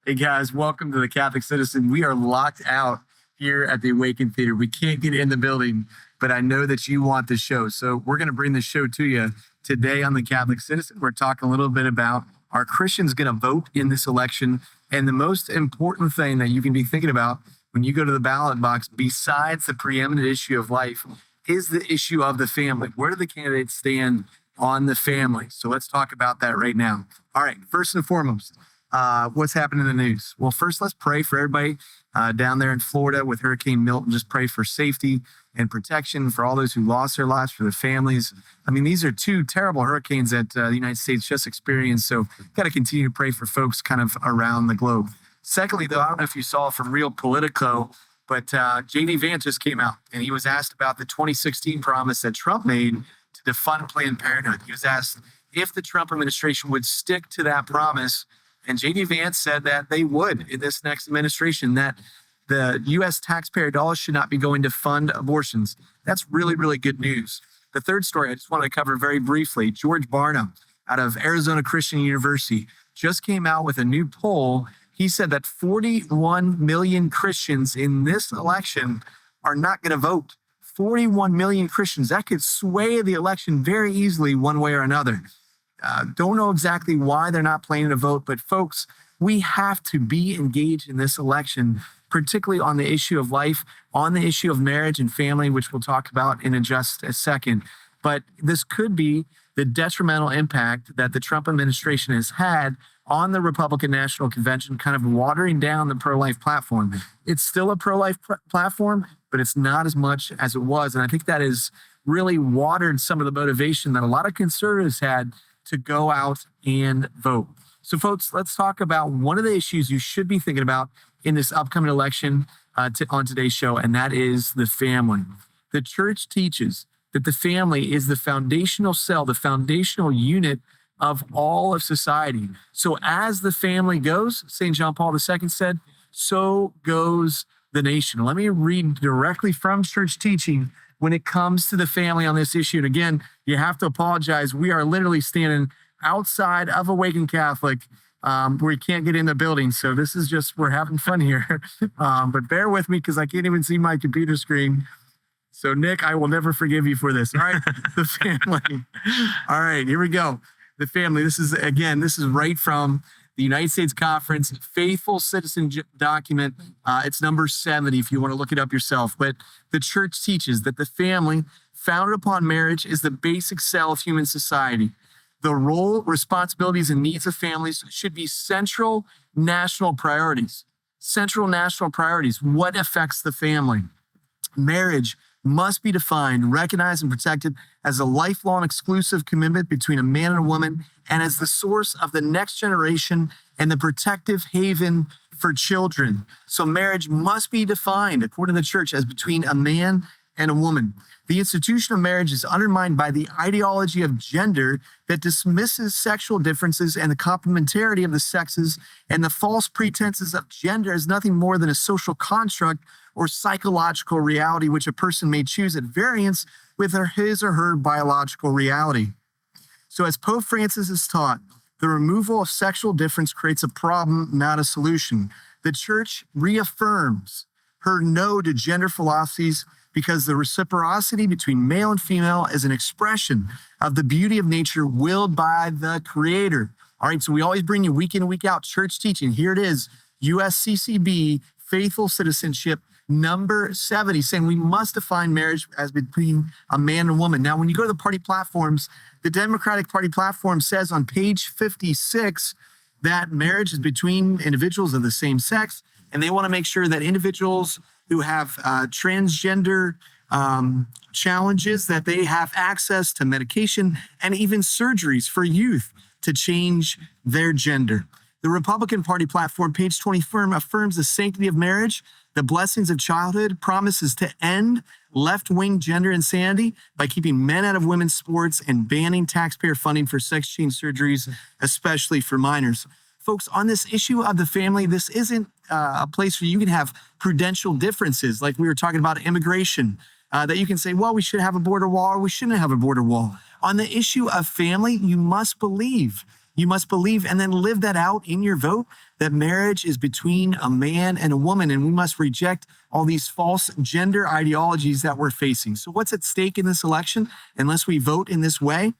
Hey guys, welcome to the Catholic Citizen. We are locked out here at the Awaken Theater. We can't get in the building, but I know that you want the show. So we're going to bring the show to you today on the Catholic Citizen. We're talking a little bit about, are Christians going to vote in this election? And the most important thing that you can be thinking about when you go to the ballot box, besides the preeminent issue of life, is the issue of the family. Where do the candidates stand on the family? So let's talk about that right now. All right, first and foremost, what's happening in the news? Well, first, let's pray for everybody down there in Florida with Hurricane Milton. Just pray for safety and protection for all those who lost their lives, for the families. I mean, these are two terrible hurricanes that the United States just experienced. So got to continue to pray for folks kind of around the globe. Secondly, though, I don't know if you saw from Real Politico, but J.D. Vance just came out and he was asked about the 2016 promise that Trump made to defund Planned Parenthood. He was asked if the Trump administration would stick to that promise. And J.D. Vance said that they would in this next administration, that the U.S. taxpayer dollars should not be going to fund abortions. That's really, really good news. The third story I just wanted to cover very briefly, George Barna out of Arizona Christian University just came out with a new poll. He said that 41 million Christians in this election are not going to vote. 41 million Christians. That could sway the election very easily one way or another. Don't know exactly why they're not planning to vote, but folks, we have to be engaged in this election, particularly on the issue of life, on the issue of marriage and family, which we'll talk about in just a second. But this could be the detrimental impact that the Trump administration has had on the Republican National Convention, kind of watering down the pro-life platform. It's still a pro-life platform, but it's not as much as it was. And I think that has really watered some of the motivation that a lot of conservatives had to go out and vote. So folks, let's talk about one of the issues you should be thinking about in this upcoming election on today's show, and that is the family. The church teaches that the family is the foundational cell, the foundational unit of all of society. So as the family goes, St. John Paul II said, so goes the nation. Let me read directly from church teaching when it comes to the family on this issue. And again, you have to apologize. We are literally standing outside of Awaken Catholic where we can't get in the building. So this is just, we're having fun here. But bear with me because I can't even see my computer screen. So Nick, I will never forgive you for this. All right, the family. All right, here we go. The family. This is right from the United States Conference Faithful Citizen document. It's number 70 if you want to look it up yourself. But the church teaches that the family, founded upon marriage, is the basic cell of human society. The role, responsibilities, and needs of families should be central national priorities. Central national priorities. What affects the family? Marriage must be defined, recognized, and protected as a lifelong exclusive commitment between a man and a woman, and as the source of the next generation and the protective haven for children. So marriage must be defined, according to the church, as between a man and a woman. The institution of marriage is undermined by the ideology of gender that dismisses sexual differences and the complementarity of the sexes, and the false pretenses of gender as nothing more than a social construct or psychological reality which a person may choose at variance with his or her biological reality. So as Pope Francis has taught, the removal of sexual difference creates a problem, not a solution. The church reaffirms her no to gender philosophies because the reciprocity between male and female is an expression of the beauty of nature willed by the Creator. All right, so we always bring you week in and week out church teaching. Here it is, USCCB, Faithful Citizenship, number 70, saying we must define marriage as between a man and a woman. Now, when you go to the party platforms, the Democratic Party platform says on page 56 that marriage is between individuals of the same sex, and they want to make sure that individuals who have transgender challenges, that they have access to medication and even surgeries for youth to change their gender. The Republican Party platform, page 20, affirms the sanctity of marriage, the blessings of childhood, promises to end left-wing gender insanity by keeping men out of women's sports and banning taxpayer funding for sex change surgeries, especially for minors. Folks, on this issue of the family, this isn't a place where you can have prudential differences like we were talking about immigration, that you can say, well, we should have a border wall or we shouldn't have a border wall. On the issue of family, you must believe You must believe and then live that out in your vote, that marriage is between a man and a woman, and we must reject all these false gender ideologies that we're facing. So what's at stake in this election unless we vote in this way?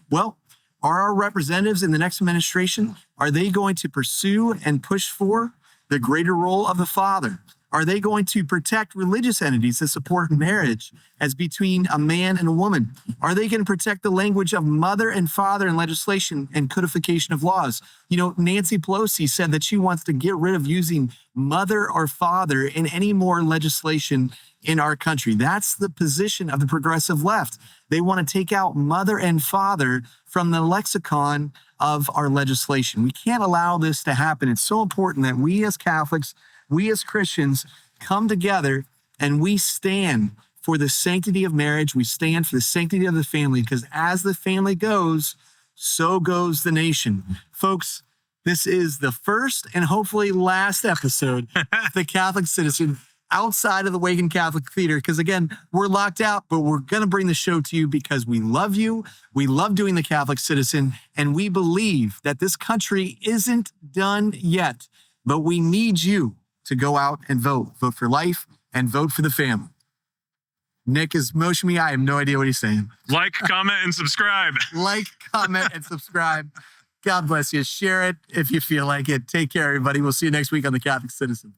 Well, are our representatives in the next administration, are they going to pursue and push for the greater role of the father? Are they going to protect religious entities that support marriage as between a man and a woman? Are they going to protect the language of mother and father in legislation and codification of laws? You know, Nancy Pelosi said that she wants to get rid of using mother or father in any more legislation in our country. That's the position of the progressive left. They want to take out mother and father from the lexicon of our legislation. We can't allow this to happen. It's so important that we as Catholics, we as Christians come together and we stand for the sanctity of marriage. We stand for the sanctity of the family, because as the family goes, so goes the nation. Folks, this is the first and hopefully last episode of The Catholic Citizen outside of the Wagon Catholic Theater, because again, we're locked out, but we're going to bring the show to you because we love you. We love doing The Catholic Citizen, and we believe that this country isn't done yet, but we need you to go out and vote. Vote for life and vote for the family. Nick is motioning me. I have no idea what he's saying. Like, comment, and subscribe. Like, comment, and subscribe. God bless you. Share it if you feel like it. Take care, everybody. We'll see you next week on The Catholic Citizen.